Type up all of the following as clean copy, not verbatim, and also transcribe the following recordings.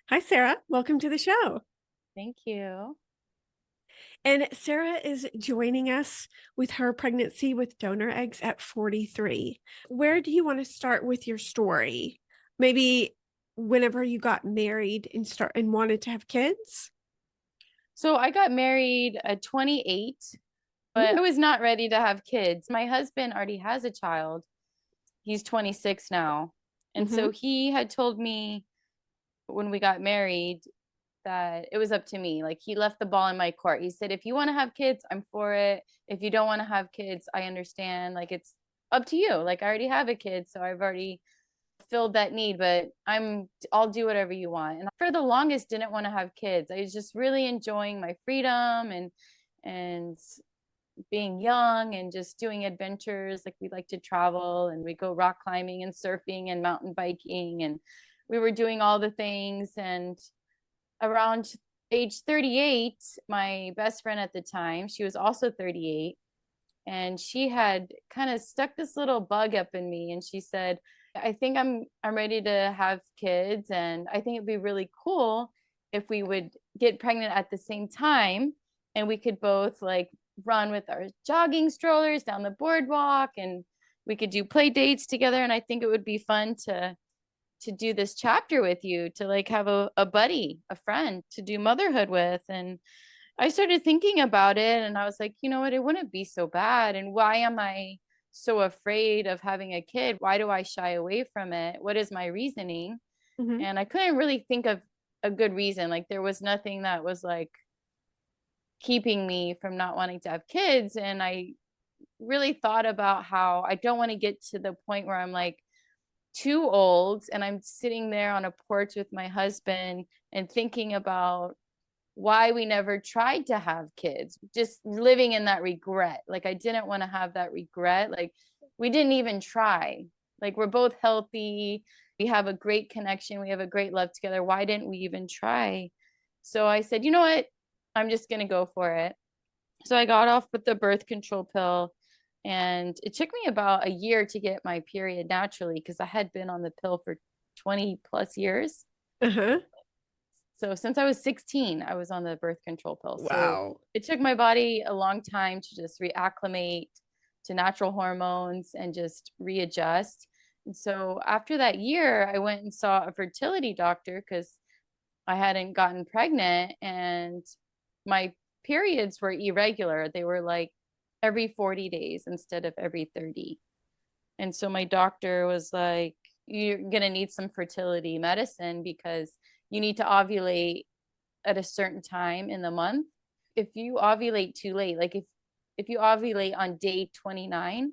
Hi, Sarah. Welcome to the show. Thank you. And Sarah is joining us with her pregnancy with donor eggs at 43. Where do you want to start with your story? Maybe whenever you got married and wanted to have kids? So I got married at 28, but Ooh. I was not ready to have kids. My husband already has a child. He's 26 now. And Mm-hmm. so he had told me when we got married that it was up to me. Like he left the ball in my court. He said, if you want to have kids, I'm for it. If you don't want to have kids, I understand. Like it's up to you. Like I already have a kid, so I've already filled that need, but I'll do whatever you want. And for the longest didn't want to have kids. I was just really enjoying my freedom and being young and just doing adventures. Like we like to travel and we go rock climbing and surfing and mountain biking, and we were doing all the things. And around age 38, my best friend at the time, she was also 38, and she had kind of stuck this little bug up in me, and she said, I think I'm ready to have kids, and I think it'd be really cool if we would get pregnant at the same time, and we could both like run with our jogging strollers down the boardwalk, and we could do play dates together. And I think it would be fun to do this chapter with you, to like have a buddy, a friend to do motherhood with. And I started thinking about it, and I was like, you know what? It wouldn't be so bad. And why am I so afraid of having a kid? Why do I shy away from it? What is my reasoning? Mm-hmm. And I couldn't really think of a good reason. Like there was nothing that was like keeping me from not wanting to have kids. And I really thought about how I don't want to get to the point where I'm like too old and I'm sitting there on a porch with my husband and thinking about why we never tried to have kids, just living in that regret. Like I didn't want to have that regret. Like we didn't even try. Like we're both healthy. We have a great connection. We have a great love together. Why didn't we even try? So I said, you know what? I'm just going to go for it. So I got off with the birth control pill, and it took me about a year to get my period naturally because I had been on the pill for 20 plus years. Uh-huh. So since I was 16, I was on the birth control pill. So Wow. it took my body a long time to just reacclimate to natural hormones and just readjust. And so after that year, I went and saw a fertility doctor because I hadn't gotten pregnant, and my periods were irregular. They were like every 40 days instead of every 30. And so my doctor was like, you're going to need some fertility medicine because you need to ovulate at a certain time in the month. If you ovulate too late, like if you ovulate on day 29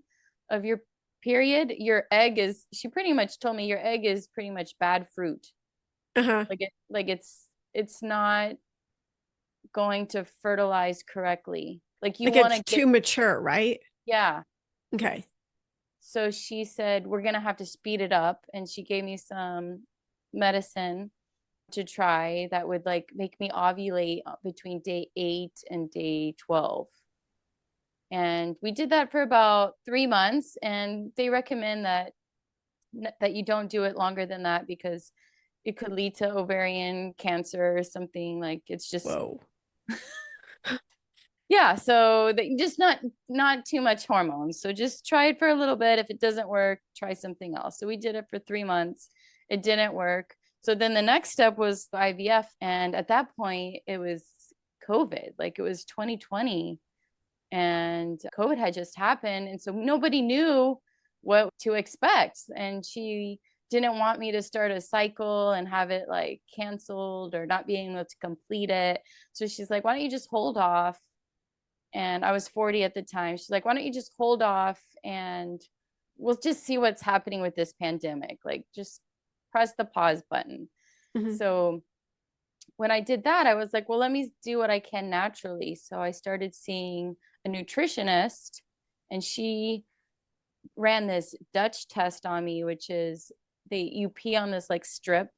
of your period, your egg is, she pretty much told me your egg is pretty much bad fruit. Uh-huh. It's not going to fertilize correctly. Like you Like want it's to get, too mature, right? yeah. Okay. So she said, we're going to have to speed it up. And she gave me some medicine to try that would like make me ovulate between day 8 and day 12. And we did that for about 3 months. And they recommend that you don't do it longer than that because it could lead to ovarian cancer or something. Like it's just, Whoa. yeah. So that just not too much hormones. So just try it for a little bit. If it doesn't work, try something else. So we did it for 3 months. It didn't work. So then the next step was the IVF. And at that point, it was COVID. Like it was 2020, and COVID had just happened. And so nobody knew what to expect. And she didn't want me to start a cycle and have it like canceled or not being able to complete it. So she's like, why don't you just hold off? And I was 40 at the time. She's like, why don't you just hold off and we'll just see what's happening with this pandemic? Like, just press the pause button. Mm-hmm. So when I did that, I was like, well, let me do what I can naturally. So I started seeing a nutritionist, and she ran this Dutch test on me, which is you pee on this like strip,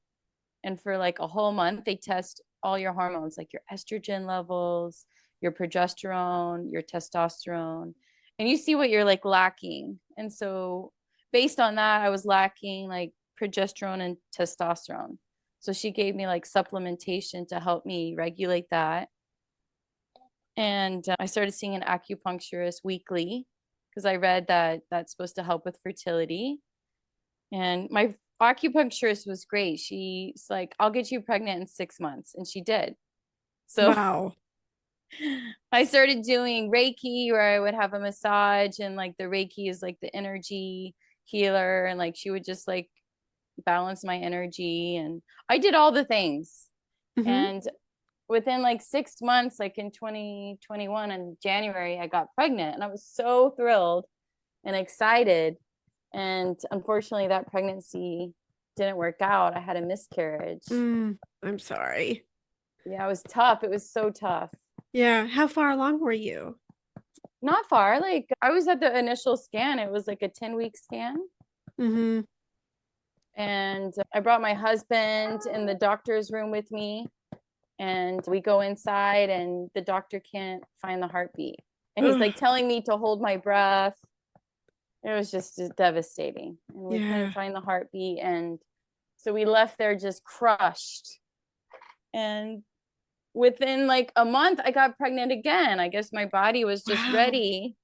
and for like a whole month, they test all your hormones, like your estrogen levels, your progesterone, your testosterone, and you see what you're like lacking. And so based on that, I was lacking like progesterone and testosterone. So she gave me like supplementation to help me regulate that. And I started seeing an acupuncturist weekly because I read that that's supposed to help with fertility. And my acupuncturist was great. She's like, I'll get you pregnant in 6 months. And she did. So Wow. I started doing Reiki where I would have a massage, and like the Reiki is like the energy healer. And like she would just like balance my energy. And I did all the things. Hmm. And within like 6 months, like in 2021 in January, I got pregnant, and I was so thrilled and excited. And unfortunately, that pregnancy didn't work out. I had a miscarriage. I'm sorry. Yeah, it was tough. It was so tough. Yeah. How far along were you? Not far. Like I was at the initial scan. It was like a 10-week scan. Hmm. And I brought my husband in the doctor's room with me. And we go inside, and the doctor can't find the heartbeat. And he's Ugh. like telling me to hold my breath. It was just devastating. And we couldn't Yeah. find the heartbeat. And so we left there just crushed. And within like a month, I got pregnant again. I guess my body was just Wow. ready.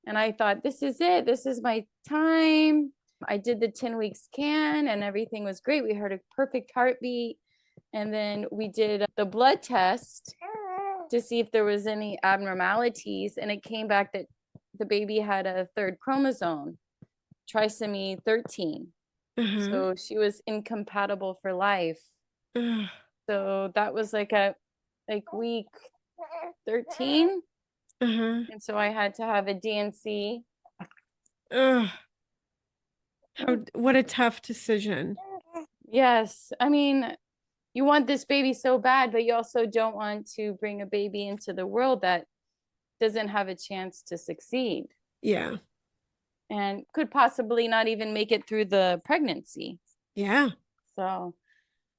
And I thought, this is it. This is my time. I did the 10-week scan, and everything was great. We heard a perfect heartbeat. And then we did the blood test to see if there was any abnormalities. And it came back that the baby had a third chromosome, trisomy 13. Uh-huh. So she was incompatible for life. Ugh. So that was like week 13. Uh-huh. And so I had to have a DNC. Ugh. What a tough decision. Yes. I mean, you want this baby so bad, but you also don't want to bring a baby into the world that doesn't have a chance to succeed Yeah. and could possibly not even make it through the pregnancy. Yeah. So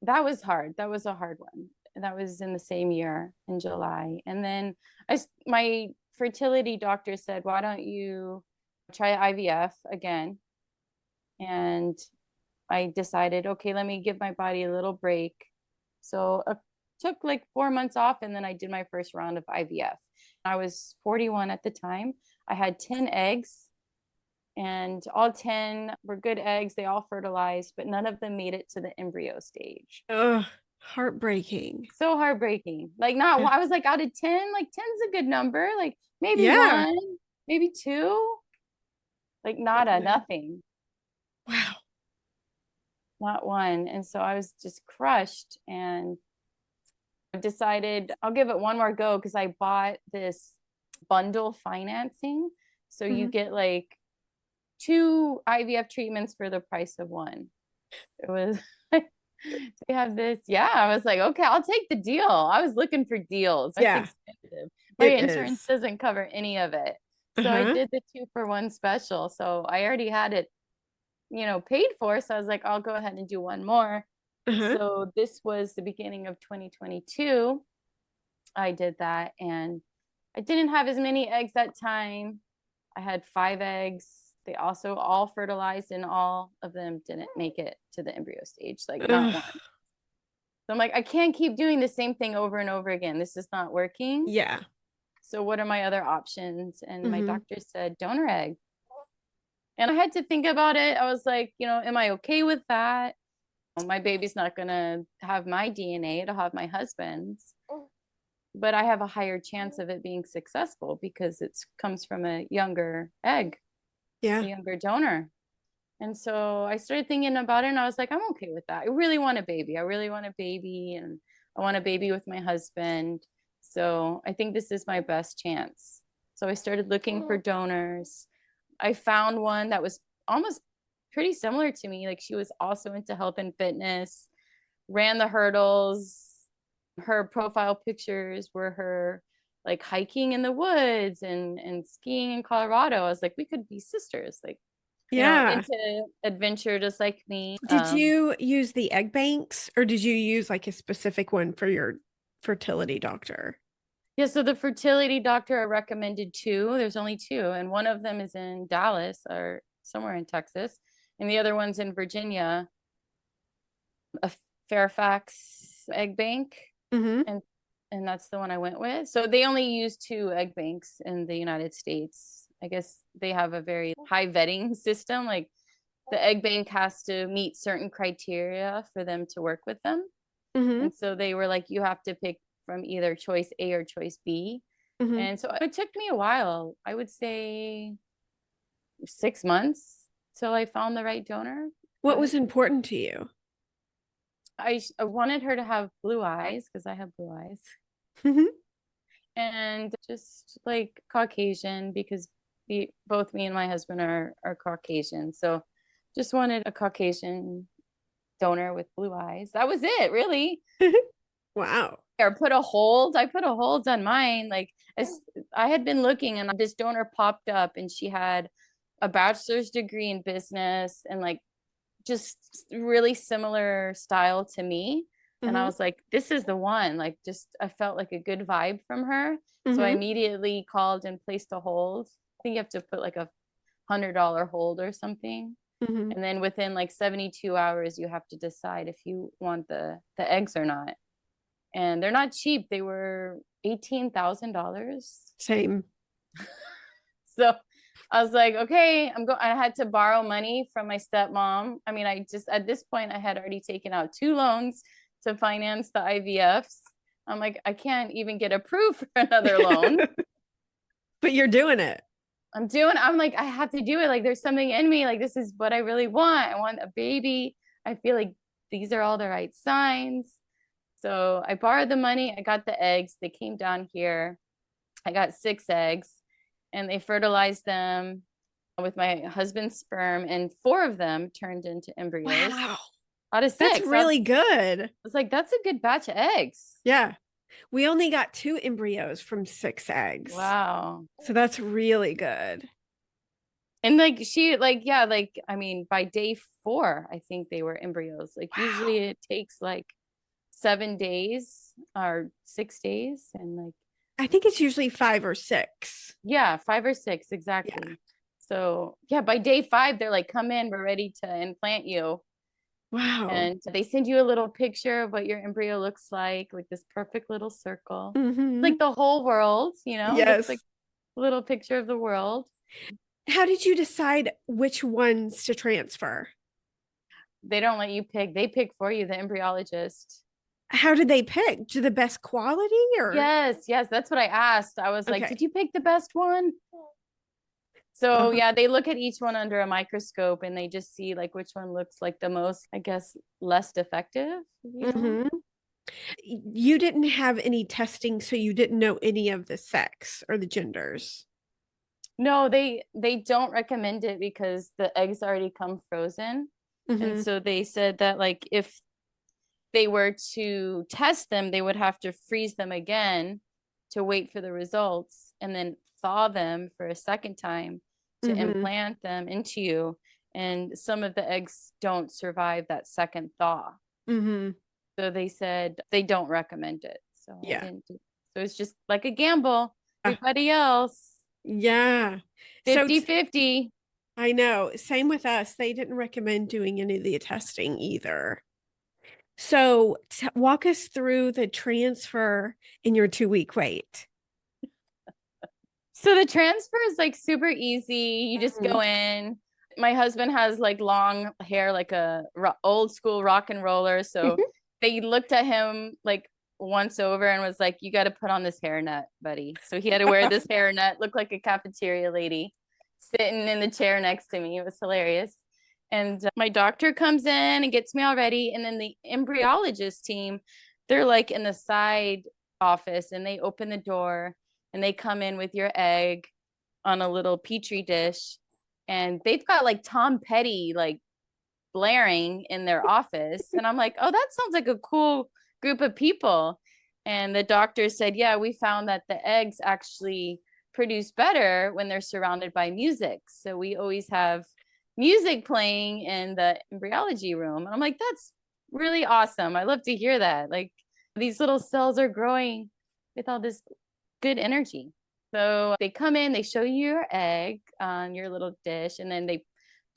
that was hard. That was a hard one. And that was in the same year in July. And then my fertility doctor said, why don't you try IVF again? And I decided, okay, let me give my body a little break. So took like 4 months off, and then I did my first round of IVF. I was 41 at the time. I had 10 eggs, and all 10 were good eggs. They all fertilized, but none of them made it to the embryo stage. Ugh. Heartbreaking. So heartbreaking. Like, not, Yeah. I was like, out of 10, like 10's a good number. Like, maybe Yeah. one, maybe two, like, nada, nothing, Wow. not one. And so I was just crushed, and decided I'll give it one more go because I bought this bundle financing. So you Mhm. get like two IVF treatments for the price of one. It was, they have this. Yeah, I was like, okay, I'll take the deal. I was looking for deals. That's Yeah, expensive. My it insurance is. doesn't cover any of it. So I Uh-huh. did the 2-for-1 special. So I already had it, paid for. So I was like, I'll go ahead and do one more. Uh-huh. So this was the beginning of 2022. I did that, and I didn't have as many eggs that time. I had 5 eggs. They also all fertilized, and all of them didn't make it to the embryo stage, like not Ugh. one. So I'm like, I can't keep doing the same thing over and over again. This is not working. Yeah. So what are my other options? And my Hmm. doctor said donor egg. And I had to think about it. I was like, am I okay with that? My baby's not going to have my DNA, it'll have my husband's. But I have a higher chance of it being successful because it comes from a younger egg, a Yeah. younger donor. And so I started thinking about it, and I was like, I'm okay with that. I really want a baby. I really want a baby, and I want a baby with my husband. So I think this is my best chance. So I started looking for donors. I found one that was almost pretty similar to me. Like, she was also into health and fitness, ran the hurdles. Her profile pictures were her like hiking in the woods and skiing in Colorado. I was like, we could be sisters, like, Yeah. into adventure just like me. Did you use the egg banks or did you use like a specific one for your fertility doctor? Yeah, so the fertility doctor recommended two. There's only two, and one of them is in Dallas or somewhere in Texas, and the other one's in Virginia. Fairfax egg bank, Mhm. and that's the one I went with. So they only use 2 egg banks in the United States. I guess they have a very high vetting system. Like the egg bank has to meet certain criteria for them to work with them. Mhm. And so they were like, you have to pick from either choice A or choice B. Mhm. And so it took me a while. I would say 6 months till I found the right donor. What But was important to you? I wanted her to have blue eyes because I have blue eyes, Mhm. and just like Caucasian because both me and my husband are Caucasian. So just wanted a Caucasian donor with blue eyes. That was it, really. Wow. Or put a hold. I put a hold on mine. Like as I had been looking, and this donor popped up, and she had a bachelor's degree in business and like just really similar style to me. And I Mhm. was like, this is the one. Like, just I felt like a good vibe from her. So I Mhm. immediately called and placed a hold. I think you have to put like $100 hold or something. Mhm. And then within like 72 hours, you have to decide if you want the eggs or not. And they're not cheap. They were $18,000. Same. So I was like, okay, I had to borrow money from my stepmom. I mean, I just, at this point, I had already taken out 2 loans to finance the IVFs. I'm like, I can't even get approved for another loan. But you're doing it. I'm like, I have to do it. Like, there's something in me. Like, this is what I really want. I want a baby. I feel like these are all the right signs. So I borrowed the money. I got the eggs. They came down here. I got 6 eggs, and they fertilized them with my husband's sperm, and 4 of them turned into embryos Wow. out of That's 6. I really good. was like, that's a good batch of eggs. Yeah. We only got 2 embryos from 6 eggs. Wow. So that's really good. And like she, like, yeah, like, I mean, by day 4, I think they were embryos. Like, Wow. usually it takes like 7 days or 6 days. And like, I think it's usually 5 or 6. yeah, 5 or 6, Yeah. exactly. So, yeah, by day 5, they're like, come in, we're ready to implant you. Wow. And they send you a little picture of what your embryo looks like this perfect little circle. Mhm. Like the whole world, it looks like Yes. a little picture of the world. How did you decide which ones to transfer? They don't let you pick, they pick for you, the embryologist. How did they pick? To the best quality or? Yes, yes, that's what I asked. I was like, Okay. did you pick the best one? So Uh-huh. yeah, they look at each one under a microscope and they just see like which one looks like the most, I guess, less defective. Mhm. You didn't have any testing, so you didn't know any of the sex or the genders. No, they don't recommend it because the eggs already come frozen. And Mhm. so they said that like if they were to test them, they would have to freeze them again to wait for the results and then thaw them for a second time to Mhm. implant them into you. And some of the eggs don't survive that second thaw. Mhm. So they said they don't recommend it. So I Yeah. didn't do. So it's just like a gamble. Uh, Everybody else, yeah. So 50-50. I know. Same with us. They didn't recommend doing any of the testing either. So walk us through the transfer in your 2-week wait. So the transfer is like super easy. You just Mhm. go in. My husband has like long hair, like a old school rock and roller. So they looked at him like once over and was like, "You got to put on this hairnet, buddy." So he had to wear this hairnet, look like a cafeteria lady sitting in the chair next to me. It was hilarious. And my doctor comes in and gets me all ready. And then the embryologist team, they're like in the side office and they open the door and they come in with your egg on a little petri dish, and they've got like Tom Petty like blaring in their office, and I'm like, oh, that sounds like a cool group of people. And the doctor said, yeah, we found that the eggs actually produce better when they're surrounded by music, so we always have music playing in the embryology room. And I'm like, that's really awesome. I love to hear that. Like, these little cells are growing with all this good energy. So they come in, they show you your egg on your little dish, and then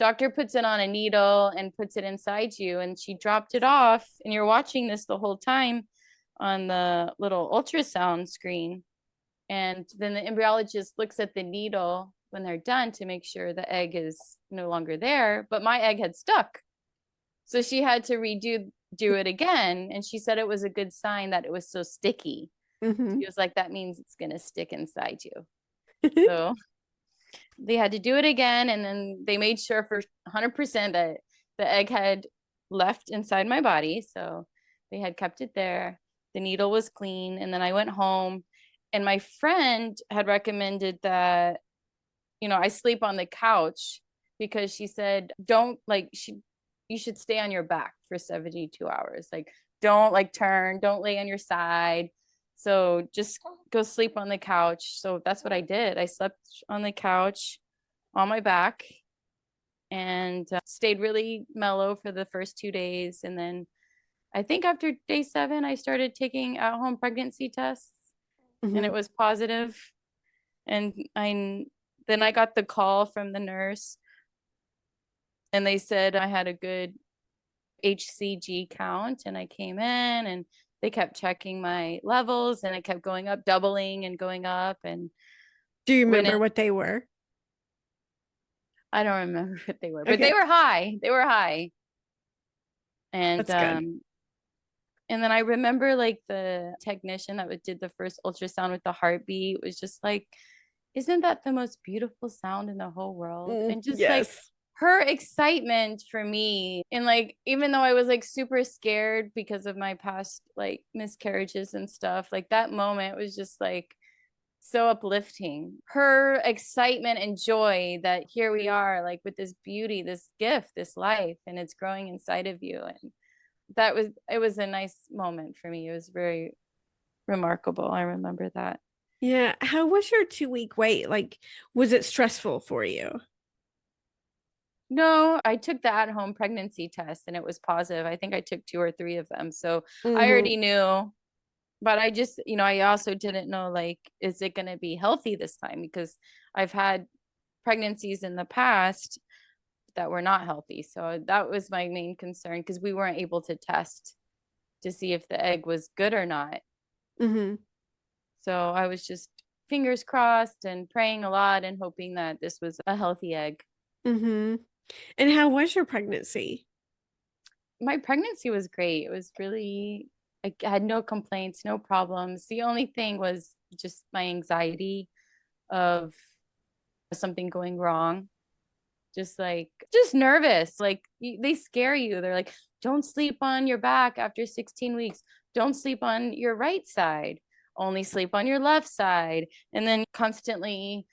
doctor puts it on a needle and puts it inside you, and she dropped it off, and you're watching this the whole time on the little ultrasound screen. And then the embryologist looks at the needle when they're done to make sure the egg is no longer there, but my egg had stuck. So she had to do it again, and she said it was a good sign that it was so sticky. Mm-hmm. She was like, that means it's going to stick inside you. So they had to do it again, and then they made sure for 100% that the egg had left inside my body. So they had kept it there. The needle was clean, and then I went home, and my friend had recommended that, I sleep on the couch, because she said, don't like, you should stay on your back for 72 hours. Like, don't like turn, don't lay on your side. So just go sleep on the couch. So that's what I did. I slept on the couch on my back, and stayed really mellow for the first 2 days. And then I think after day 7, I started taking at-home pregnancy tests, and Mm-hmm. it was positive. And then I got the call from the nurse, and they said I had a good HCG count, and I came in, and they kept checking my levels, and it kept going up, doubling and going up. And Do you when remember what they were? I don't remember what they were, but they Okay, were high. They were high. And that's good. and then I remember like the technician that did the first ultrasound with the heartbeat was just like, isn't that the most beautiful sound in the whole world? And just like Yes. her excitement for me, and like, even though I was like super scared because of my past like miscarriages and stuff, like that moment was just like so uplifting. Her excitement and joy that here we are, like with this beauty, this gift, this life, and it's growing inside of you. And it was a nice moment for me. It was very remarkable. I remember that. Yeah. How was your 2-week wait? Like, was it stressful for you? No, I took the at-home pregnancy test, and it was positive. I think I took 2 or 3 of them. So I Mm-hmm. already knew, but I just, I also didn't know, like, is it going to be healthy this time? Because I've had pregnancies in the past that were not healthy. So that was my main concern, because we weren't able to test to see if the egg was good or not. Mm-hmm. So I was just fingers crossed and praying a lot and hoping that this was a healthy egg. Mm-hmm. And how was your pregnancy? My pregnancy was great. It was really, I had no complaints, no problems. The only thing was just my anxiety of something going wrong. Just nervous. Like, they scare you. They're like, don't sleep on your back after 16 weeks. Don't sleep on your right side. Only sleep on your left side. And then constantly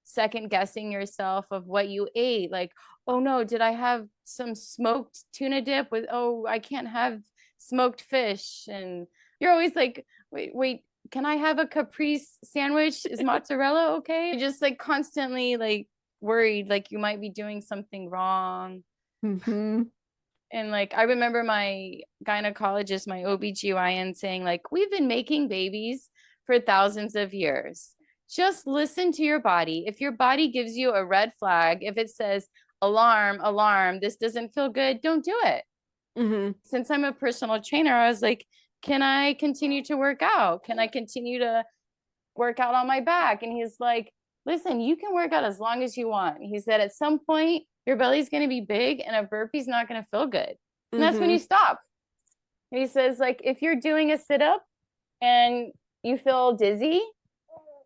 second guessing yourself of what you ate. Like, oh no, did I have some smoked tuna dip with, oh, I can't have smoked fish. And you're always like, wait, can I have a caprese sandwich? Is mozzarella okay? Just like constantly like worried, like you might be doing something wrong. Mm-hmm. And like, I remember my gynecologist, my OBGYN saying, like, we've been making babies for thousands of years. Just listen to your body. If your body gives you a red flag, if it says alarm, alarm, this doesn't feel good, don't do it. Mm-hmm. Since I'm a personal trainer, I was like, can I continue to work out? Can I continue to work out on my back? And he's like, listen, you can work out as long as you want. He said, at some point, your belly's going to be big and a burpee's not going to feel good. And that's when Mm-hmm. you stop. And he says, like, if you're doing a sit up and you feel dizzy,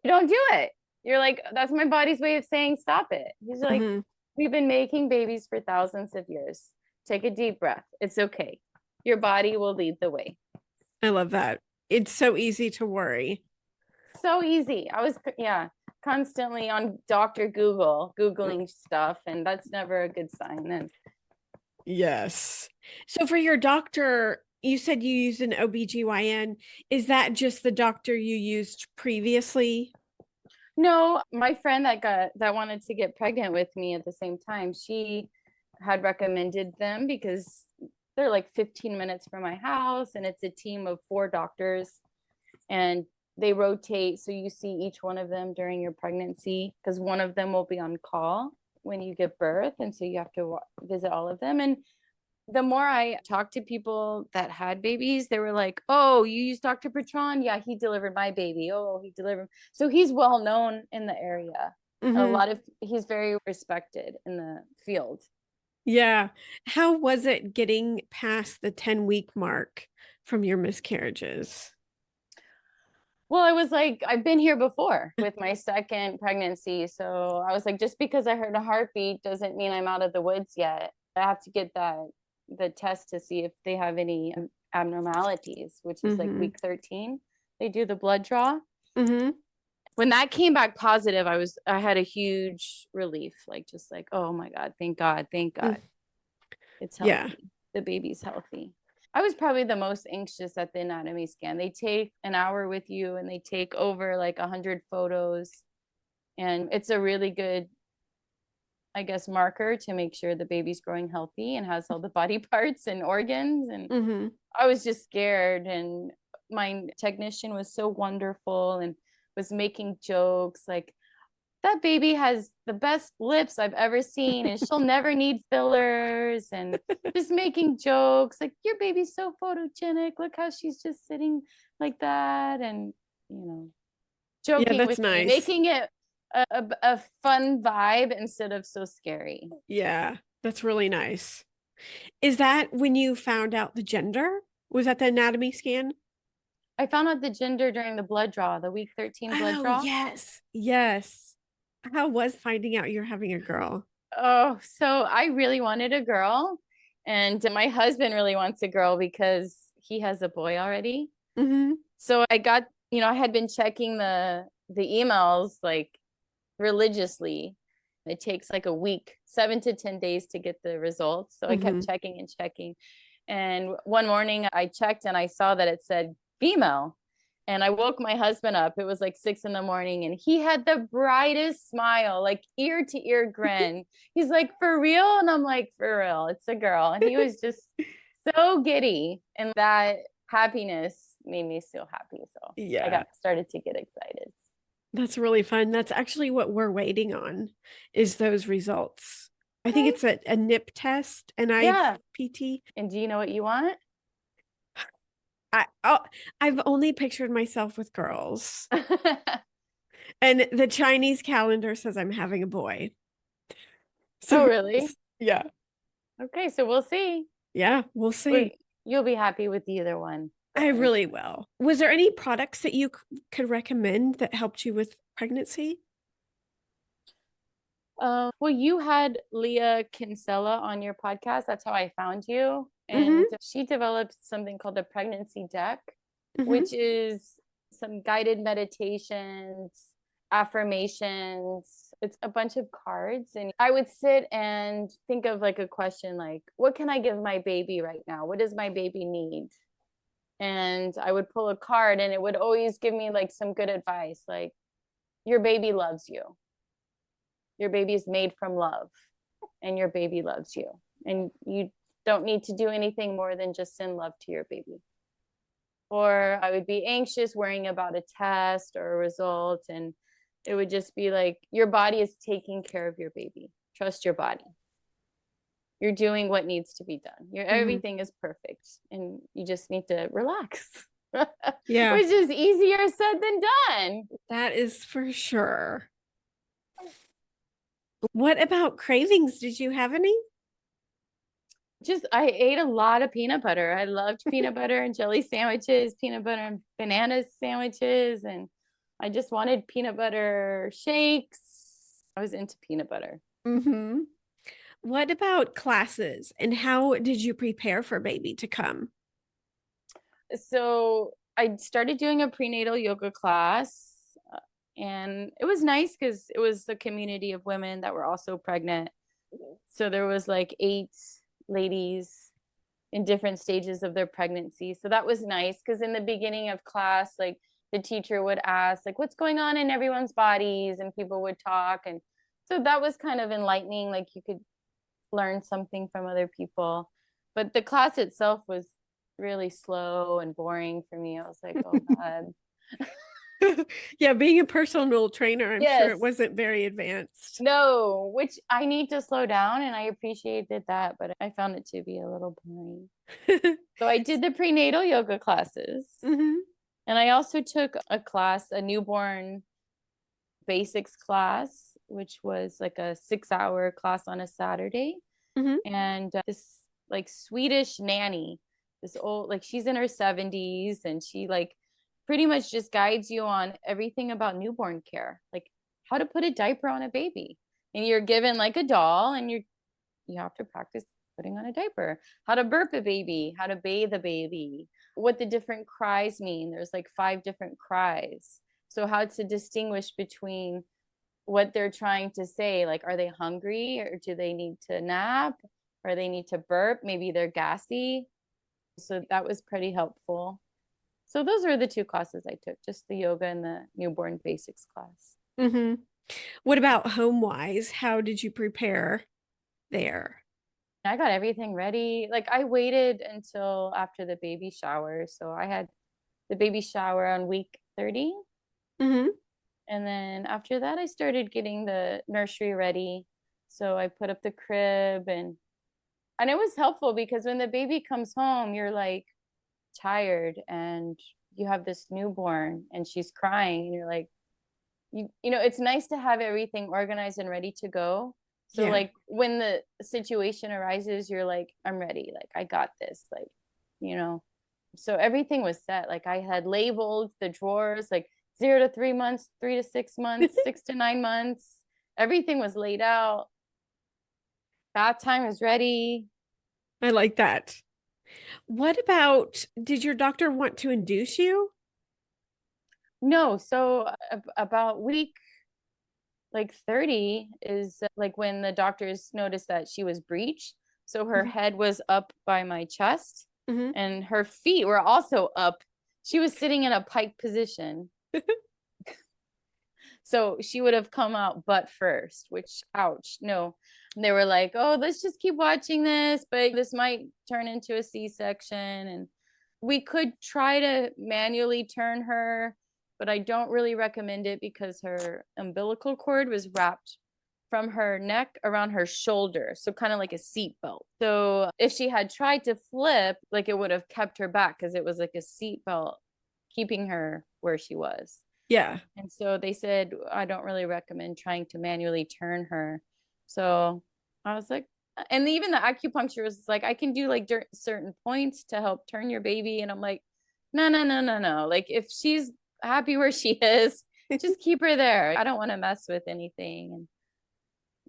you don't do it. You're like, that's my body's way of saying stop it. He's like, Mm-hmm. we've been making babies for thousands of years. Take a deep breath. It's okay. Your body will lead the way. I love that. It's so easy to worry. So easy. I was, yeah, constantly on Dr. Google, Googling stuff, and that's never a good sign. And Yes. So for your doctor, you said you used an OBGYN. Is that just the doctor you used previously? no, my friend that wanted to get pregnant with me at the same time, she had recommended them because they're like 15 minutes from my house, and it's a team of 4 doctors, and they rotate, so you see each one of them during your pregnancy, because one of them will be on call when you give birth. And so you have to visit all of them. And the more I talked to people that had babies, they were like, "Oh, you use Dr. Patron? Yeah, he delivered my baby. Oh, he delivered." So he's well known in the area. And Hmm. he's very respected in the field. Yeah. How was it getting past the 10-week mark from your miscarriages? Well, I was like, I've been here before with my second pregnancy. So I was like, just because I heard a heartbeat doesn't mean I'm out of the woods yet. I have to get the test to see if they have any abnormalities, which is like Hmm. week 13. They do the blood draw. Hmm. When that came back positive, I had a huge relief, like just like, oh my God, thank God, thank God. It's Yeah. healthy. The baby's healthy. I was probably the most anxious at the anatomy scan. They take an hour with you and they take over like 100 photos. And it's a really good, I guess, marker to make sure the baby's growing healthy and has all the body parts and organs. And Hmm. I was just scared. And my technician was so wonderful and was making jokes like, that baby has the best lips I've ever seen, and she'll never need fillers. And just making jokes like, your baby's so photogenic. Look how she's just sitting like that. And, you know, Yeah, joking that's with me, nice. making it a fun vibe instead of so scary. Yeah, that's really nice. Is that when you found out the gender? Was that the anatomy scan? I found out the gender during the blood draw, the week 13 blood Oh, draw. yes. Yes. How was finding out you're having a girl? Oh, so I really wanted a girl. And my husband really wants a girl because he has a boy already. Hmm. So I got, I had been checking the emails like religiously. It takes like a week, 7 to 10 days to get the results. So I kept Hmm. checking and checking. And one morning I checked and I saw that it said female. And I woke my husband up. It was like 6 in the morning, and he had the brightest smile, like ear to ear grin. He's like, "For real?" And I'm like, "For real, it's a girl." And he was just so giddy. And that happiness made me so happy. So I Yeah, got started to get excited. that's really fun. That's actually what we're waiting on is those results. I think Okay. it's a nip test, an Yeah. IPT. And do you know what you want? Oh, I've only pictured myself with girls. And the Chinese calendar says I'm having a boy. So Oh, who really? knows? Yeah. Okay, so we'll see. Yeah, we'll Or see. you'll be happy with either one. I So, really will. Was there any products that you could recommend that helped you with pregnancy? well, you had Leah Kinsella on your podcast. That's how I found you. And Mm-hmm. she developed something called a pregnancy deck, Mm-hmm. which is some guided meditations, affirmations. It's a bunch of cards. And I would sit and think of like a question like, what can I give my baby right now? What does my baby need? And I would pull a card and it would always give me like some good advice, like, your baby loves you. Your baby is made from love, and your baby loves you. And you don't need to do anything more than just send love to your baby. Or I would be anxious worrying about a test or a result, and it would just be like, your body is taking care of your baby. Trust your body. You're doing what needs to be done. Your Mm-hmm. everything is perfect, and you just need to relax. Yeah, Which is easier said than done. that is for sure. What about cravings? Did you have any? Just I ate a lot of peanut butter. I loved peanut butter and jelly sandwiches, peanut butter and banana sandwiches, and I just wanted peanut butter shakes. I was into peanut butter. Mm-hmm. What about classes and how did you prepare for baby to come? So I started doing a prenatal yoga class, and it was nice because it was a community of women that were also pregnant. So there was like 8 ladies in different stages of their pregnancy. So that was nice because in the beginning of class, like the teacher would ask, like, what's going on in everyone's bodies, and people would talk. And so that was kind of enlightening. Like you could learn something from other people. But the class itself was really slow and boring for me. I was like, oh God. Yeah, being a personal trainer, I'm sure it Yes. wasn't very advanced. No, which I need to slow down and I appreciated that, but I found it to be a little boring. So I did the prenatal yoga classes. Hmm. And I also took a class, a newborn basics class, which was like a 6 hour class on a Saturday. Hmm. And this like Swedish nanny, this old, like she's in her 70s and she like pretty much just guides you on everything about newborn care, like how to put a diaper on a baby. And you're given like a doll and you have to practice putting on a diaper, how to burp a baby, how to bathe a baby, what the different cries mean. There's like 5 different cries. So how to distinguish between what they're trying to say, like are they hungry or do they need to nap or they need to burp, maybe they're gassy. So that was pretty helpful. So those are the 2 classes I took, just the yoga and the newborn basics class. Hmm. What about home wise? How did you prepare there? I got everything ready. Like I waited until after the baby shower. So I had the baby shower on week 30. Hmm. And then after that, I started getting the nursery ready. So I put up the crib and it was helpful because when the baby comes home, you're like tired and you have this newborn and she's crying and you're like, it's nice to have everything organized and ready to go. So Yeah. like when the situation arises, you're like, I'm ready. Like I got this. Like, you know. So everything was set. Like I had labeled the drawers, like 0 to 3 months, 3 to 6 months, 6 to 9 months. Everything was laid out. Bath time was ready. I like that. What about, did your doctor want to induce you? No, so about week like 30 is like when the doctors noticed that she was breached. So her Hmm. head was up by my chest Hmm. and her feet were also up. She was sitting in a pike position. So she would have come out butt first, which, ouch, no. They were like, oh, let's just keep watching this, but this might turn into a C-section. And we could try to manually turn her, but I don't really recommend it because her umbilical cord was wrapped from her neck around her shoulder. So kind of like a seat belt. So if she had tried to flip, like it would have kept her back because it was like a seat belt keeping her where she was. Yeah. And so they said, I don't really recommend trying to manually turn her. So I was like, and even the acupuncturist was like, I can do like certain points to help turn your baby. And I'm like, no, no, no, no, no. Like if she's happy where she is, just keep her there. I don't want to mess with anything.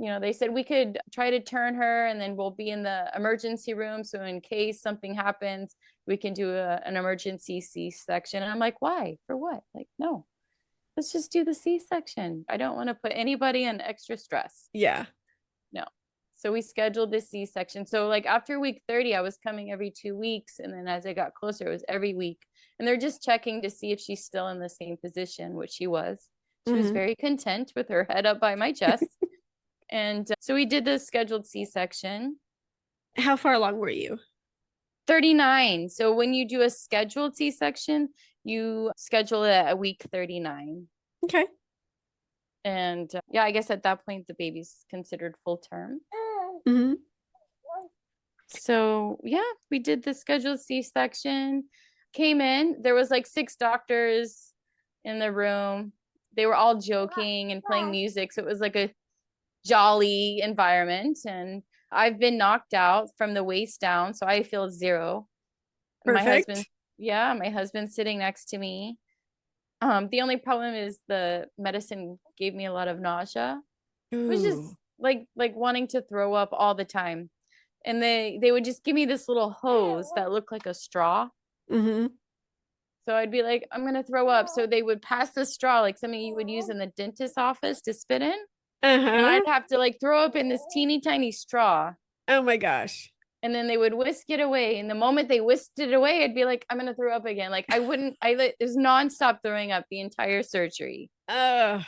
And they said we could try to turn her and then we'll be in the emergency room. So in case something happens, we can do an emergency C-section. And I'm like, why? For what? Like, no, let's just do the C-section. I don't want to put anybody in extra stress. Yeah. No. So we scheduled this C-section. So like after week 30, I was coming every 2 weeks. And then as I got closer, it was every week. And they're just checking to see if she's still in the same position, which she was. She was Hmm. very content with her head up by my chest. And so we did the scheduled C-section. How far along were you? 39. So when you do a scheduled C-section, you schedule it at week 39. Okay. And yeah, I guess at that point, the baby's considered full term. Hmm. So yeah, we did the scheduled C-section, came in. There was like 6 doctors in the room. They were all joking and playing music. So it was like a jolly environment. And I've been knocked out from the waist down. So I feel zero. My husband, Perfect. yeah, my husband's sitting next to me. The only problem is the medicine gave me a lot of nausea. It was just Ooh. like wanting to throw up all the time. And they would just give me this little hose that looked like a straw. Hmm. So I'd be like, I'm gonna throw up. So they would pass the straw like something you would use in the dentist office to spit in. And Uh-huh. I'd have to like throw up in this teeny tiny straw. Oh my gosh. And then they would whisk it away. And the moment they whisked it away, I'd be like, I'm gonna throw up again. Like I wouldn't, it was nonstop throwing up the entire surgery. Uh,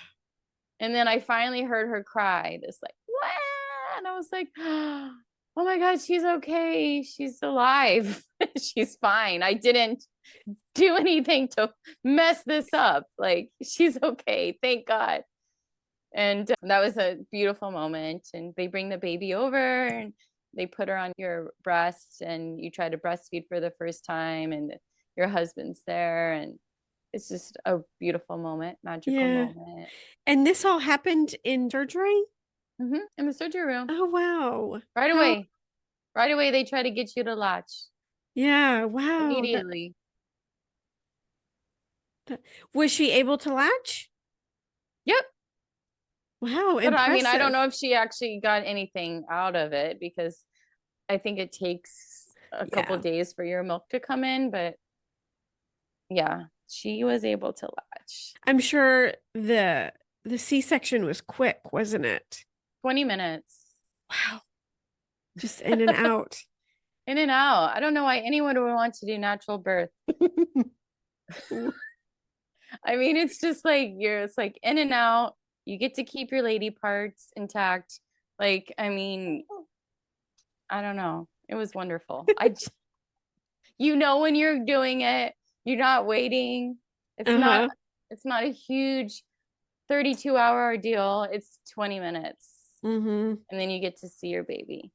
And then I finally heard her cry, this like, Wah! And I was like, oh my God, she's okay. She's alive. She's fine. I didn't do anything to mess this up. Like, she's okay, thank God. And that was a beautiful moment. And they bring the baby over and they put her on your breast, and you try to breastfeed for the first time, and your husband's there, and it's just a beautiful moment, magical Yeah. moment. And this all happened in surgery? In the surgery room, Oh, wow. right How away. Right away, they try to get you to latch yeah, wow. immediately. That was she able to latch? Yep. Wow, But I mean, I don't impressive. know if she actually got anything out of it, because I think it takes a couple Yeah. days for your milk to come in. But yeah, she was able to latch. I'm sure the C-section was quick, wasn't it? 20 minutes. Wow. Just in and out. In and out. I don't know why anyone would want to do natural birth. I mean, it's just like it's like in and out. You get to keep your lady parts intact. Like, I mean, I don't know. It was wonderful. When you're doing it, you're not waiting. It's not Uh-huh. it's not a huge 32-hour ordeal. It's 20 minutes. Mm-hmm. And then you get to see your baby.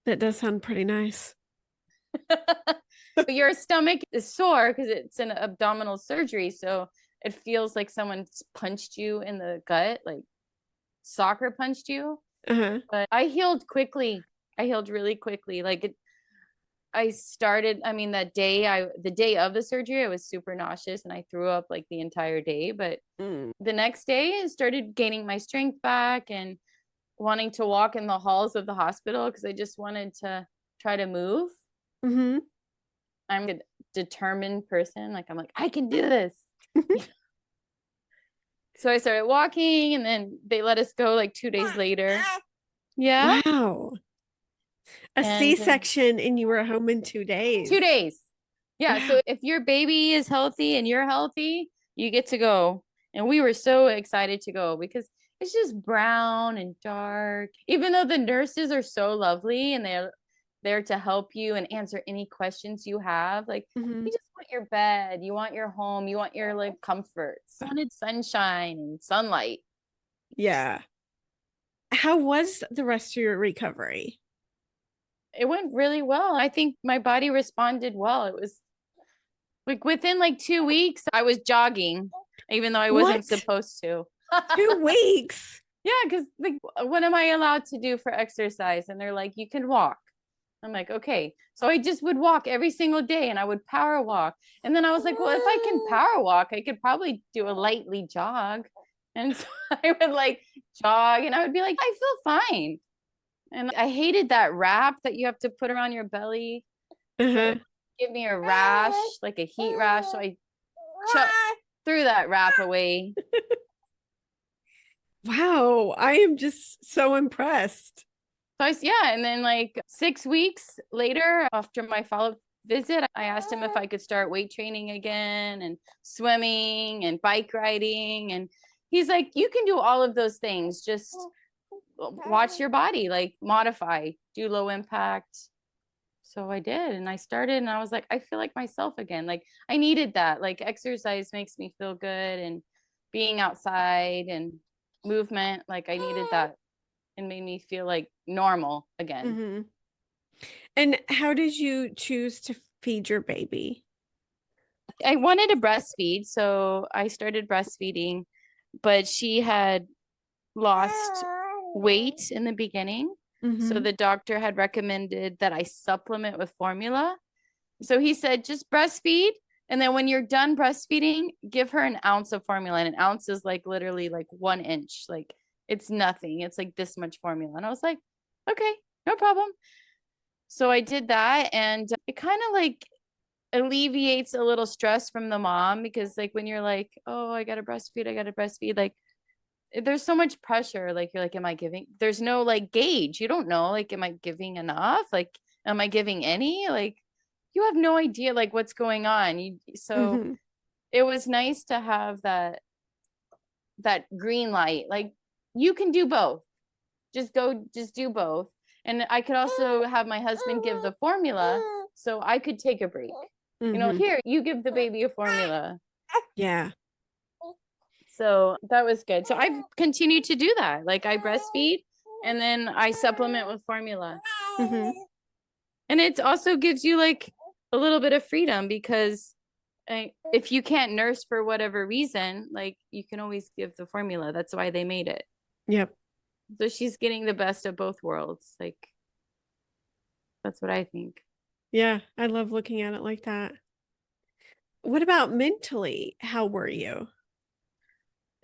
That does sound pretty nice. But your stomach is sore because it's an abdominal surgery. So it feels like someone's punched you in the gut, like soccer punched you. Uh-huh. But I healed quickly. I healed really quickly. I started, I mean, the day of the surgery, I was super nauseous and I threw up like the entire day. But Mm. the next day, I started gaining my strength back and wanting to walk in the halls of the hospital because I just wanted to try to move. Mm-hmm. I'm a determined person. Like, I'm like, I can do this. So I started walking, and then they let us go like 2 days later. Yeah. Wow. A And C-section and you were home in 2 days. 2 days. Yeah. Wow. So if your baby is healthy and you're healthy, you get to go. And we were so excited to go because it's just brown and dark. Even though the nurses are so lovely and they're there to help you and answer any questions you have, like, Mm-hmm. you just want your bed, you want your home, you want your like comforts. You wanted sunshine and sunlight. Yeah. How was the rest of your recovery? It went really well. I think my body responded well. It was like within like 2 weeks, I was jogging, even though I wasn't What? supposed to. 2 weeks? Yeah, because like, what am I allowed to do for exercise? And they're like, you can walk. I'm like, okay. So I just would walk every single day, and I would power walk. And then I was like, well, if I can power walk, I could probably do a lightly jog. And so I would like jog, and I would be like, I feel fine. And I hated that wrap that you have to put around your belly. So Uh-huh. it give me a rash, like a heat rash. So I threw that wrap away. Wow. I am just so impressed. So yeah, and then like 6 weeks later, after my follow-up visit, I asked him if I could start weight training again and swimming and bike riding. And he's like, you can do all of those things. Just watch your body, like modify, do low impact. So I did, and I started, and I was like, I feel like myself again. Like, I needed that. Like, exercise makes me feel good, and being outside and movement, like I needed that, and made me feel like normal again. Mm-hmm. And how did you choose to feed your baby? I wanted to breastfeed, so I started breastfeeding, but she had lost weight in the beginning. So Mm-hmm. the doctor had recommended that I supplement with formula. So he said, just breastfeed. And then when you're done breastfeeding, give her an ounce of formula. And an ounce is like literally like 1 inch. Like, it's nothing. It's like this much formula. And I was like, okay, no problem. So I did that. And it kind of like alleviates a little stress from the mom, because like when you're like, oh, I got to breastfeed, like there's so much pressure. Like, you're like, am I giving? There's no like gauge. You don't know, like, am I giving enough? Like, am I giving any? Like, you have no idea like what's going on. So Mm-hmm. it was nice to have that green light. Like, you can do both. Just do both. And I could also have my husband give the formula, so I could take a break. Mhm. here, you give the baby a formula. Yeah. So that was good. So I've continued to do that. Like I breastfeed and then I supplement with formula. Mhm. And it also gives you like a little bit of freedom because if you can't nurse for whatever reason, like you can always give the formula. That's why they made it. Yep. So she's getting the best of both worlds. Like that's what I think. Yeah, I love looking at it like that. What about mentally? How were you?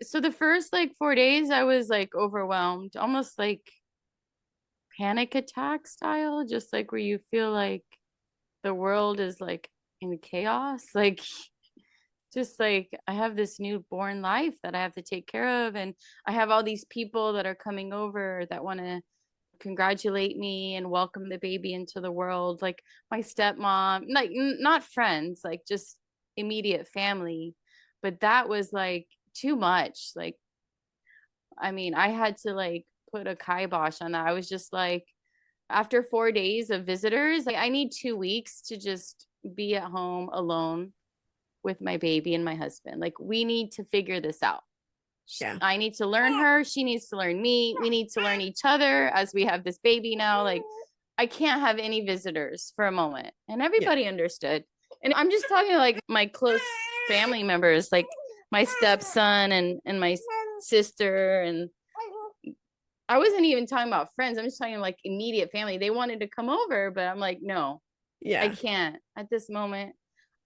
So the first like 4 days, I was like overwhelmed, almost like panic attack style, just like where you feel like the world is like in chaos. Like just like I have this newborn life that I have to take care of, and I have all these people that are coming over that want to congratulate me and welcome the baby into the world, like my stepmom, like not friends, like just immediate family. But that was like too much. Like I mean, I had to like put a kibosh on that. I was just like, after 4 days of visitors, like, I need 2 weeks to just be at home alone with my baby and my husband. Like, we need to figure this out. Yeah. I need to learn her. She needs to learn me. We need to learn each other as we have this baby now. Like, I can't have any visitors for a moment. And Yeah. everybody understood. And I'm just talking like my close family members, like my stepson and my sister. And I wasn't even talking about friends. I'm just talking like immediate family. They wanted to come over, but I'm like, no, I Yeah. can't at this moment.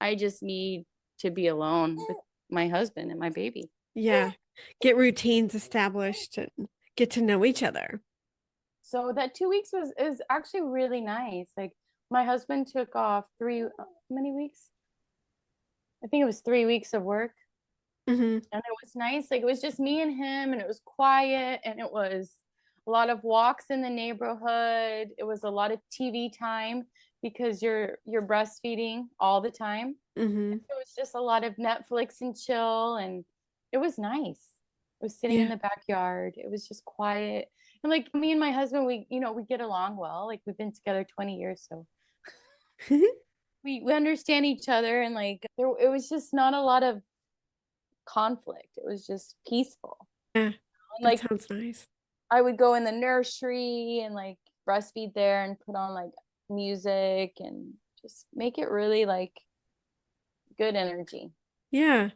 I just need to be alone with my husband and my baby. Yeah. Get routines established and get to know each other. So that 2 weeks was is actually really nice. Like my husband took off how many weeks? I think it was 3 weeks of work. Mhm. And it was nice. Like it was just me and him, and it was quiet, and it was a lot of walks in the neighborhood. It was a lot of TV time because you're breastfeeding all the time. Mhm. It was just a lot of Netflix and chill, and it was nice. It was sitting in Yeah. the backyard. It was just quiet. And like me and my husband, we get along well. Like we've been together 20 years, so we understand each other, and like it was just not a lot of conflict. It was just peaceful. Yeah. And That like sounds nice. I would go in the nursery and like breastfeed there and put on like music and just make it really like good energy. Yeah.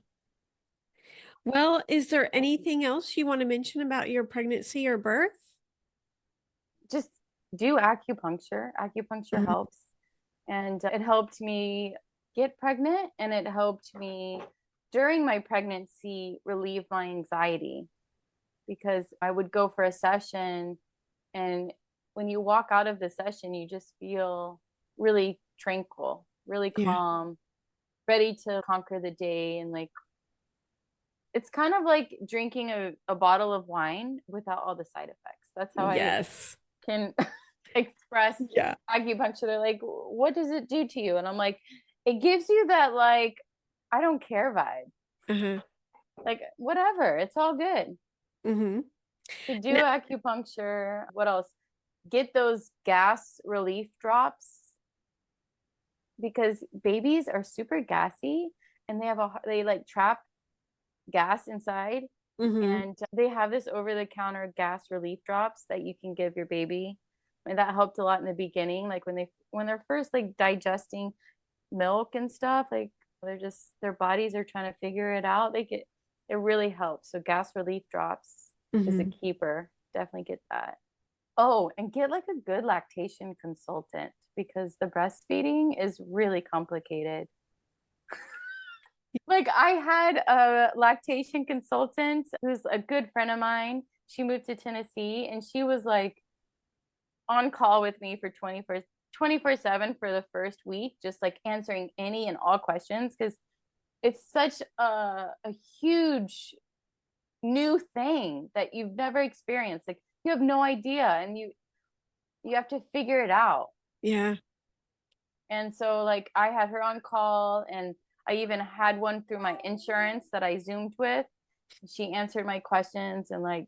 Well, is there anything else you want to mention about your pregnancy or birth? Just do acupuncture. Acupuncture Mhm. helps. And it helped me get pregnant, and it helped me during my pregnancy relieve my anxiety because I would go for a session, and when you walk out of the session, you just feel really tranquil, really Yeah. calm, ready to conquer the day. And like, it's kind of like drinking a bottle of wine without all the side effects. That's how I Yes. can express Yeah. acupuncture. They're like, what does it do to you? And I'm like, it gives you that, like, I don't care vibe. Uh-huh. Like, whatever, it's all good. Mhm. To do N acupuncture, what else? Get those gas relief drops because babies are super gassy, and they like trap gas inside. Mhm. And they have this over the counter gas relief drops that you can give your baby. And that helped a lot in the beginning, like when they're first like digesting milk and stuff, like their bodies are trying to figure it out. It really helps. So gas relief drops is a Mhm. keeper. Definitely get that. Oh, and get like a good lactation consultant because the breastfeeding is really complicated. Like I had a lactation consultant who's a good friend of mine. She moved to Tennessee, and she was like on call with me for 24/7 for the first week, just like answering any and all questions because it's such a huge new thing that you've never experienced. Like you have no idea, and you have to figure it out. Yeah. And so like I had her on call, and I even had one through my insurance that I zoomed with. She answered my questions, and like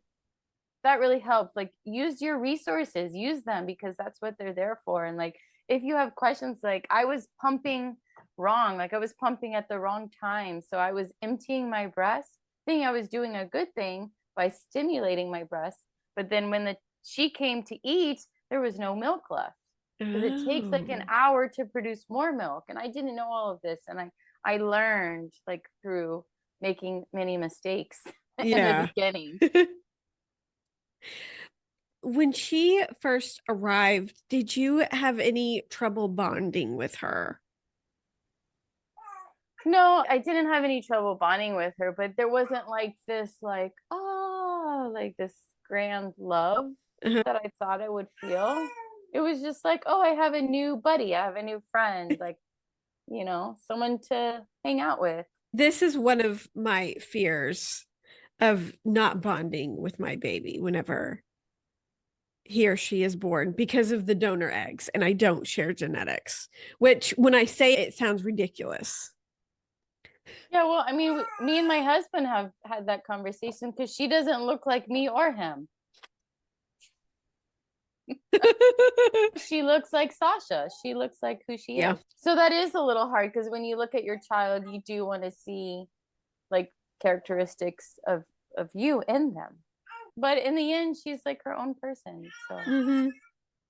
that really helped. Like use your resources, use them because that's what they're there for. And like if you have questions, like I was pumping wrong. Like I was pumping at the wrong time. So I was emptying my breast, thinking I was doing a good thing by stimulating my breast. But then when she came to eat, there was no milk left because it takes like an Oh, hour to produce more milk. And I didn't know all of this. And I learned like through making many mistakes in the yeah. beginning. When she first arrived, did you have any trouble bonding with her? No, I didn't have any trouble bonding with her, but there wasn't like this, like, like this grand love Uh-huh. that I thought I would feel. It was just like, oh, I have a new buddy, I have a new friend, like, someone to hang out with. This is one of my fears of not bonding with my baby whenever he or she is born because of the donor eggs, and I don't share genetics, which when I say it sounds ridiculous. Yeah, well, I mean, me and my husband have had that conversation because she doesn't look like me or him. She looks like Sasha. She looks like who she Yeah. is. So that is a little hard because when you look at your child, you do want to see like characteristics of you in them. But in the end, she's like her own person. So Mm-hmm.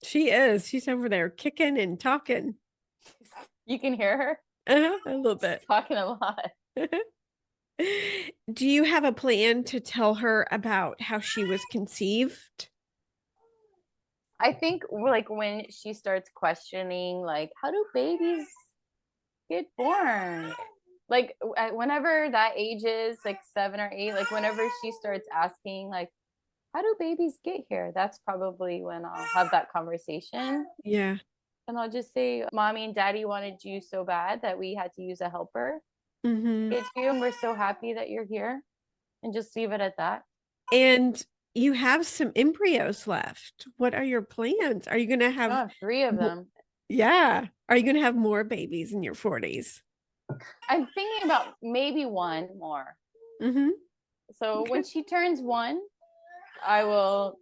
She is. She's over there kicking and talking. you can hear her. A little She's bit. talking a lot. Do you have a plan to tell her about how she was conceived? I think like when she starts questioning, like, how do babies get born? Like whenever that age is like 7 or 8, like whenever she starts asking, like, how do babies get here? That's probably when I'll have that conversation. Yeah. And I'll just say, mommy and daddy wanted you so bad that we had to use a helper Mm-hmm. to get you. And we're so happy that you're here. And just leave it at that. And you have some embryos left. What are your plans? Are you going to I have have 3 of more? them. Yeah. Are you going to have more babies in your 40s? I'm thinking about maybe one more. Mm-hmm. So Okay. when she turns 1, I will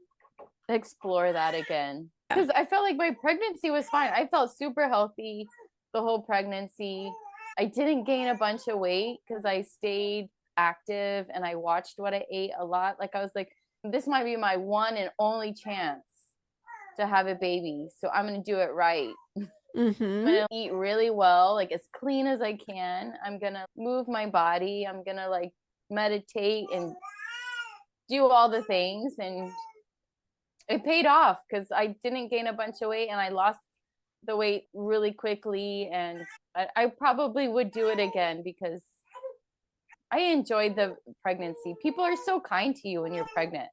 explore that again. Yeah. Because I felt like my pregnancy was fine. I felt super healthy the whole pregnancy. I didn't gain a bunch of weight because I stayed active and I watched what I ate a lot. Like I was like, this might be my one and only chance to have a baby. So I'm going to do it right. I'm Mm-hmm. going to eat really well, like as clean as I can. I'm going to move my body. I'm going to like meditate and do all the things. And it paid off because I didn't gain a bunch of weight and I lost the weight really quickly. And I probably would do it again because I enjoyed the pregnancy. People are so kind to you when you're pregnant.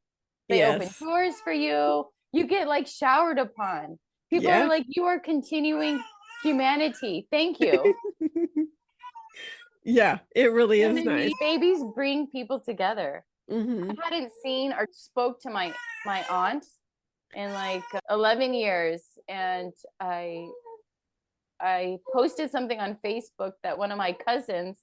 They open Yes. doors for you. You get like showered upon. People are Yeah. like, you are continuing humanity. Thank you. Yeah. It really You know is what I nice. mean? Babies bring people together. I Mm-hmm. hadn't seen or spoke to my aunt in like 11 years, and I posted something on Facebook that one of my cousins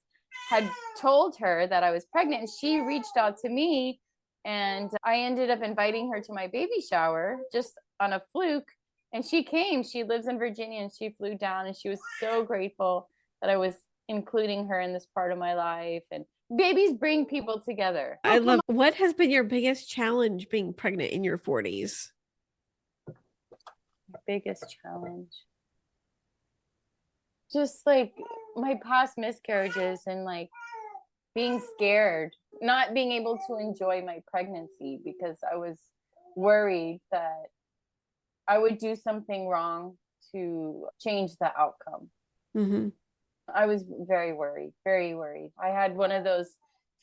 had told her that I was pregnant, and she reached out to me, and I ended up inviting her to my baby shower just on a fluke. And she came. She lives in Virginia, and she flew down, and she was so grateful that I was including her in this part of my life. And babies bring people together. I love what has been your biggest challenge being pregnant in your 40s? Biggest challenge, just like my past miscarriages and like being scared, not being able to enjoy my pregnancy because I was worried that I would do something wrong to change the outcome. Mm-hmm. I was very worried, very worried. I had one of those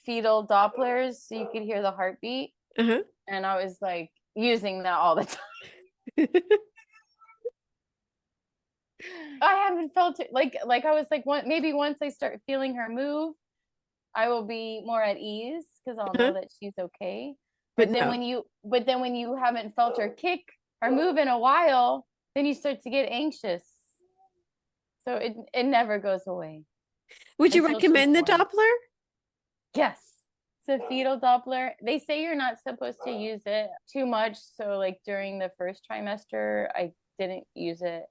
fetal Dopplers so you could hear the heartbeat. Uh-huh. And I was like using that all the time. I haven't felt it like I was like maybe once I start feeling her move, I will be more at ease because I'll Uh-huh. know that she's okay. But But then no. when you haven't felt her kick or move in a while, then you start to get anxious. So it never goes away Would you until she's recommend the born. Doppler? Yes. It's a fetal Doppler. They say you're not supposed to use it too much. So like during the first trimester, I didn't use it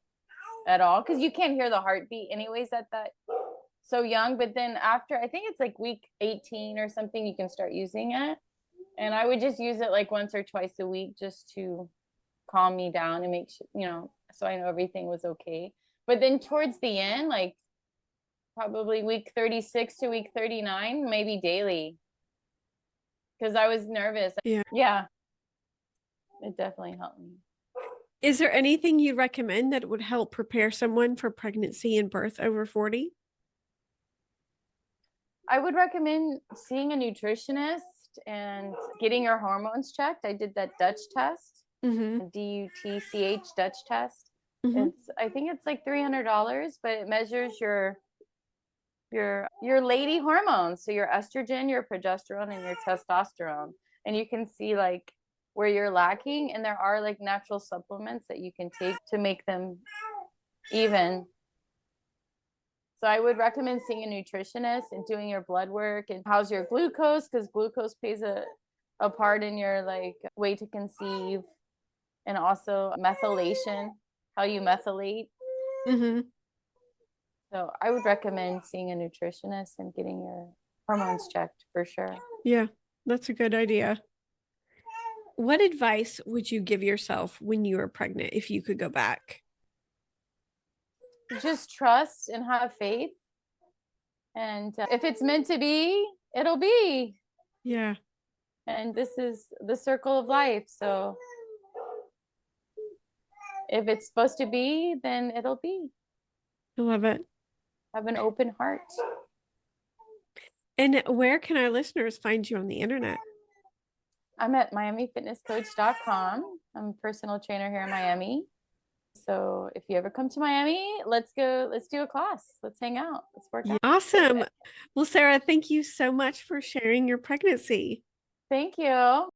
at all because you can't hear the heartbeat anyways at that so young, but then after, I think it's like week 18 or something, you can start using it. And I would just use it like once or twice a week just to calm me down and make sure, so I know everything was okay. But then towards the end, like probably week 36 to week 39, maybe daily, because I was nervous. Yeah. Yeah, it definitely helped me. Is there anything you recommend that would help prepare someone for pregnancy and birth over 40? I would recommend seeing a nutritionist and getting your hormones checked. I did that Dutch test, Mm-hmm. DUTCH Dutch test. Mm-hmm. I think it's like $300, but it measures your lady hormones, so your estrogen, your progesterone, and your testosterone, and you can see like where you're lacking, and there are like natural supplements that you can take to make them even. So I would recommend seeing a nutritionist and doing your blood work and how's your glucose, because glucose plays a part in your like way to conceive, and also methylation, how you methylate. Mm-hmm. So I would recommend seeing a nutritionist and getting your hormones checked for sure. Yeah, that's a good idea. What advice would you give yourself when you were pregnant if you could go back? Just trust and have faith. And if it's meant to be, it'll be. Yeah, And this is the circle of life. So if it's supposed to be, then it'll be. I love it. Have an open heart. And where can our listeners find you on the internet? I'm at miamifitnesscoach.com. I'm a personal trainer here in Miami. So if you ever come to Miami, let's go. Let's do a class. Let's hang out. Let's work Yeah. out. Awesome. Well, Sarah, thank you so much for sharing your pregnancy. Thank you.